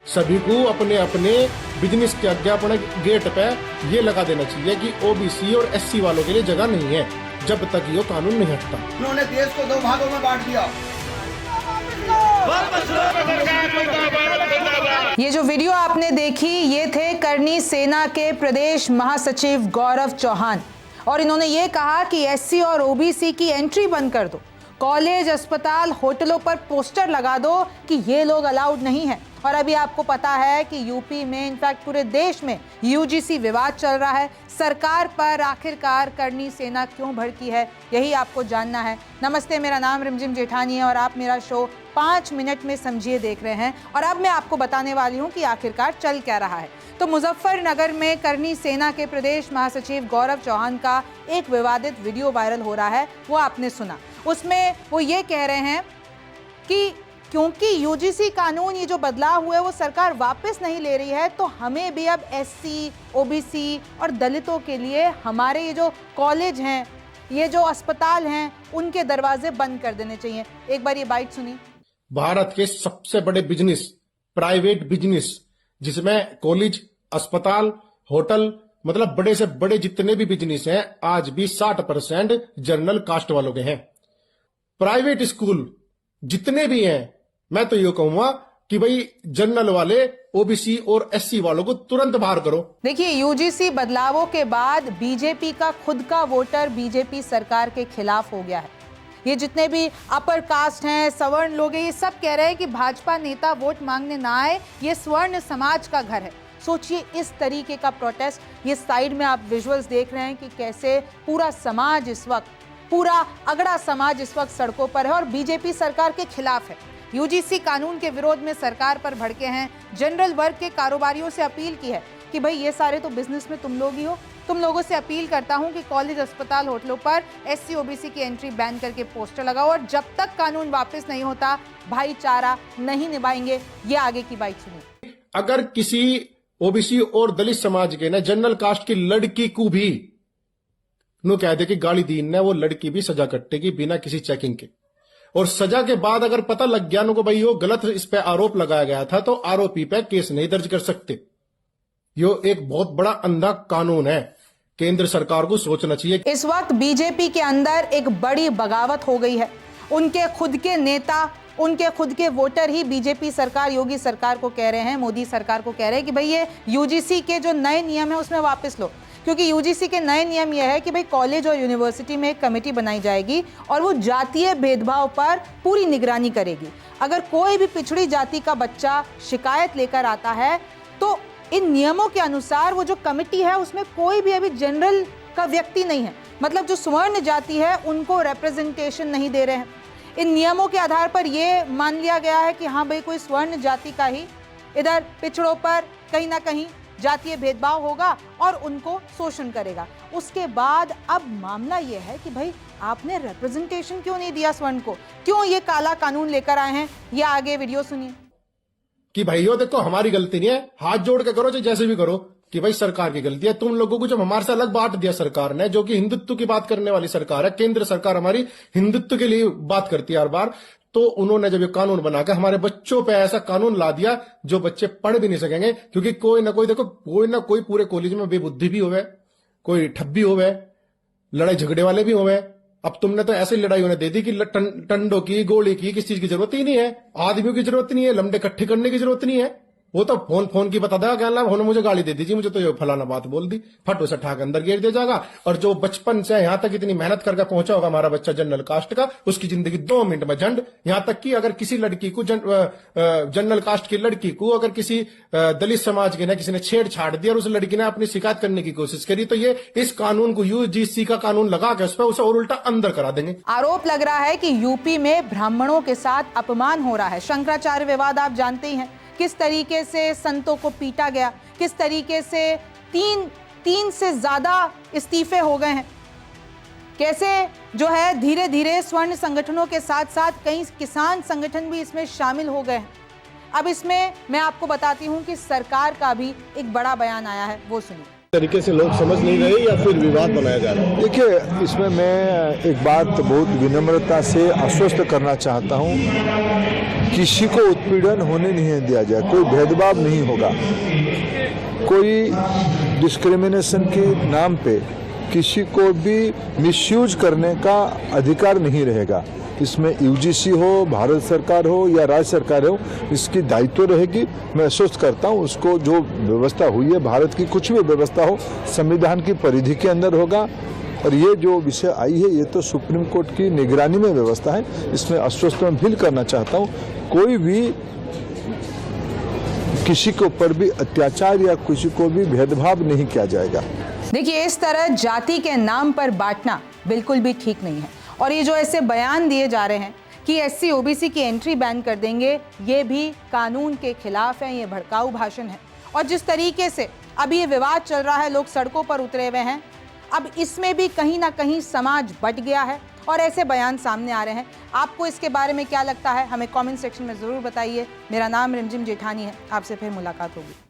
सभी को अपने अपने बिजनेस के आगे अपने गेट पे ये लगा देना चाहिए कि ओबीसी और एससी वालों के लिए जगह नहीं है जब तक ये कानून नहीं हटता। उन्होंने देश को 2 भागों में बांट दिया। ये जो वीडियो आपने देखी, ये थे करनी सेना के प्रदेश महासचिव गौरव चौहान, और इन्होंने ये कहा कि एससी और ओबीसी की एंट्री बंद कर दो, कॉलेज, अस्पताल, होटलों पर पोस्टर लगा दो कि ये लोग अलाउड नहीं है। और अभी आपको पता है कि यूपी में, इनफैक्ट पूरे देश में यूजीसी विवाद चल रहा है। सरकार पर आखिरकार करनी सेना क्यों भड़की है, यही आपको जानना है। नमस्ते, मेरा नाम रिमझिम जेठानी है और आप मेरा शो 5 मिनट में समझिए देख रहे हैं। और अब मैं आपको बताने वाली हूँ कि आखिरकार चल क्या रहा है। तो मुजफ्फरनगर में करनी सेना के प्रदेश महासचिव गौरव चौहान का एक विवादित वीडियो वायरल हो रहा है, वो आपने सुना। उसमें वो ये कह रहे हैं कि क्योंकि यूजीसी कानून, ये जो बदलाव हुआ है वो सरकार वापस नहीं ले रही है, तो हमें भी अब एससी, ओबीसी और दलितों के लिए हमारे ये जो कॉलेज हैं, ये जो अस्पताल हैं, उनके दरवाजे बंद कर देने चाहिए। एक बार ये बाइट सुनिए। भारत के सबसे बड़े बिजनेस, प्राइवेट बिजनेस, जिसमें कॉलेज, अस्पताल, होटल, मतलब बड़े से बड़े जितने भी बिजनेस हैं, आज भी 60% जनरल कास्ट वालों के हैं। प्राइवेट स्कूल जितने भी हैं, मैं तो ये कहूंगा कि भाई जनरल वाले, ओबीसी और एससी वालों को तुरंत बाहर करो। देखिए, यूजीसी बदलावों के बाद बीजेपी का खुद का वोटर बीजेपी सरकार के खिलाफ हो गया है। ये जितने भी अपर कास्ट हैं, सवर्ण लोग हैं, ये सब कह रहे हैं कि भाजपा नेता वोट मांगने ना आए, ये स्वर्ण समाज का घर है। सोचिए इस तरीके का प्रोटेस्ट। ये साइड में आप विजुअल्स देख रहे हैं कि कैसे पूरा समाज इस वक्त, पूरा अगड़ा समाज इस वक्त सड़कों पर है और बीजेपी सरकार के खिलाफ है। यूजीसी कानून के विरोध में सरकार पर भड़के हैं। जनरल वर्ग के कारोबारियों से अपील की है कि भाई ये सारे तो बिजनेस में तुम लोग ही हो, तुम लोगों से अपील करता हूं कि कॉलेज, अस्पताल, होटलों पर एससी, ओबीसी की एंट्री बैन करके पोस्टर लगाओ, और जब तक कानून वापस नहीं होता भाईचारा नहीं निभाएंगे। ये आगे की बात सुनिए। अगर किसी ओबीसी और दलित समाज के ना जनरल कास्ट की लड़की को भी नो कह दे कि गाली दीन ने, वो लड़की भी सजा कटेगी बिना किसी चेकिंग के। और सजा के बाद अगर पता लग गया को भाई वो गलत इस पे आरोप लगाया गया था, तो आरोपी पे केस नहीं दर्ज कर सकते। यो एक बहुत बड़ा अंधा कानून है, केंद्र सरकार को सोचना चाहिए। इस वक्त बीजेपी के अंदर एक बड़ी बगावत हो गई है। उनके खुद के नेता, उनके खुद के वोटर ही बीजेपी सरकार, योगी सरकार को कह रहे हैं, मोदी सरकार को कह रहे हैं कि भाई ये यूजीसी के जो नए नियम है उसमें वापस लो। क्योंकि यूजीसी के नए नियम यह है कि भाई कॉलेज और यूनिवर्सिटी में एक कमेटी बनाई जाएगी और वो जातीय भेदभाव पर पूरी निगरानी करेगी। अगर कोई भी पिछड़ी जाति का बच्चा शिकायत लेकर आता है, तो इन नियमों के अनुसार वो जो कमेटी है उसमें कोई भी अभी जनरल का व्यक्ति नहीं है, मतलब जो स्वर्ण जाति है उनको रिप्रेजेंटेशन नहीं दे रहे हैं। इन नियमों के आधार पर ये मान लिया गया है कि हाँ भाई कोई स्वर्ण जाति का ही इधर पिछड़ों पर कहीं ना कहीं जातीय भेदभाव होगा और उनको शोषण करेगा। उसके बाद अब मामला यह है कि भाई आपने रिप्रेजेंटेशन क्यों नहीं दिया स्वर्ण को, क्यों ये काला कानून लेकर आए हैं। ये आगे वीडियो सुनिए। कि भाइयों देखो, हमारी गलती नहीं है, हाथ जोड़ के करो, चाहे जैसे भी करो, कि भाई सरकार की गलती है। तुम लोगों को जब हमारे से अलग बांट दिया सरकार ने, जो कि हिंदुत्व की बात करने वाली सरकार है, केंद्र सरकार हमारी हिंदुत्व के लिए बात करती है हर बार, तो उन्होंने जब ये कानून बनाकर हमारे बच्चों पे ऐसा कानून ला दिया जो बच्चे पढ़ भी नहीं सकेंगे। क्योंकि कोई ना कोई, देखो, कोई ना कोई पूरे कॉलेज में बेबुद्धि भी होवे, कोई ठब्बी होवे, लड़ाई झगड़े वाले भी होवे। अब तुमने तो ऐसी लड़ाई उन्हें दे दी कि टंडों की, गोली की, किस चीज की जरूरत ही नहीं है, आदमियों की जरूरत नहीं है, लंबे इकट्ठे करने की जरूरत नहीं है। वो तो फोन की बता देगा, क्या उन्होंने मुझे गाली दे दीजिए, मुझे तो ये फलाना बात बोल दी, फट उसे ठाक अंदर गिर दिया जाएगा। और जो बचपन से यहां तक इतनी मेहनत करके पहुंचा होगा हमारा बच्चा जनरल कास्ट का, उसकी जिंदगी 2 मिनट में झंड। यहां तक कि अगर किसी लड़की को, जनरल कास्ट की लड़की को अगर किसी दलित समाज के ना किसी ने छेड़छाड़ दिया और उस लड़की ने अपनी शिकायत करने की कोशिश करी, तो ये इस कानून को, यूजीसी का कानून लगा के उस पर उसे और उल्टा अंदर करा देंगे। आरोप लग रहा है कि यूपी में ब्राह्मणों के साथ अपमान हो रहा है। शंकराचार्य विवाद आप जानते ही हैं, किस तरीके से संतों को पीटा गया, किस तरीके से तीन से ज्यादा इस्तीफे हो गए हैं, कैसे जो है धीरे धीरे स्वर्ण संगठनों के साथ साथ कई किसान संगठन भी इसमें शामिल हो गए हैं। अब इसमें मैं आपको बताती हूं कि सरकार का भी एक बड़ा बयान आया है, वो सुनिए। तरीके से लोग समझ नहीं रहे या फिर विवाद बनाया जा रहा है। देखिए, इसमें मैं एक बात बहुत विनम्रता से आश्वस्त करना चाहता हूं किसी को उत्पीड़न होने नहीं दिया जाए, कोई भेदभाव नहीं होगा, कोई डिस्क्रिमिनेशन के नाम पे किसी को भी मिसयूज करने का अधिकार नहीं रहेगा। इसमें यूजीसी हो, भारत सरकार हो या राज्य सरकार हो, इसकी दायित्व रहेगी। मैं आश्वस्त करता हूँ उसको जो व्यवस्था हुई है, भारत की कुछ भी व्यवस्था हो संविधान की परिधि के अंदर होगा। और ये जो विषय आई है ये तो सुप्रीम कोर्ट की निगरानी में व्यवस्था है। इसमें आश्वस्त मैं फील करना चाहता हूँ कोई भी किसी के ऊपर भी अत्याचार या किसी को भी भेदभाव नहीं किया जाएगा। देखिए, इस तरह जाति के नाम पर बांटना बिल्कुल भी ठीक नहीं है। और ये जो ऐसे बयान दिए जा रहे हैं कि एससी ओबीसी की एंट्री बैन कर देंगे, ये भी कानून के खिलाफ है, ये भड़काऊ भाषण है। और जिस तरीके से अभी ये विवाद चल रहा है, लोग सड़कों पर उतरे हुए हैं, अब इसमें भी कहीं ना कहीं समाज बट गया है और ऐसे बयान सामने आ रहे हैं। आपको इसके बारे में क्या लगता है, हमें कमेंट सेक्शन में ज़रूर बताइए। मेरा नाम रिमझिम जेठानी है, आपसे फिर मुलाकात होगी।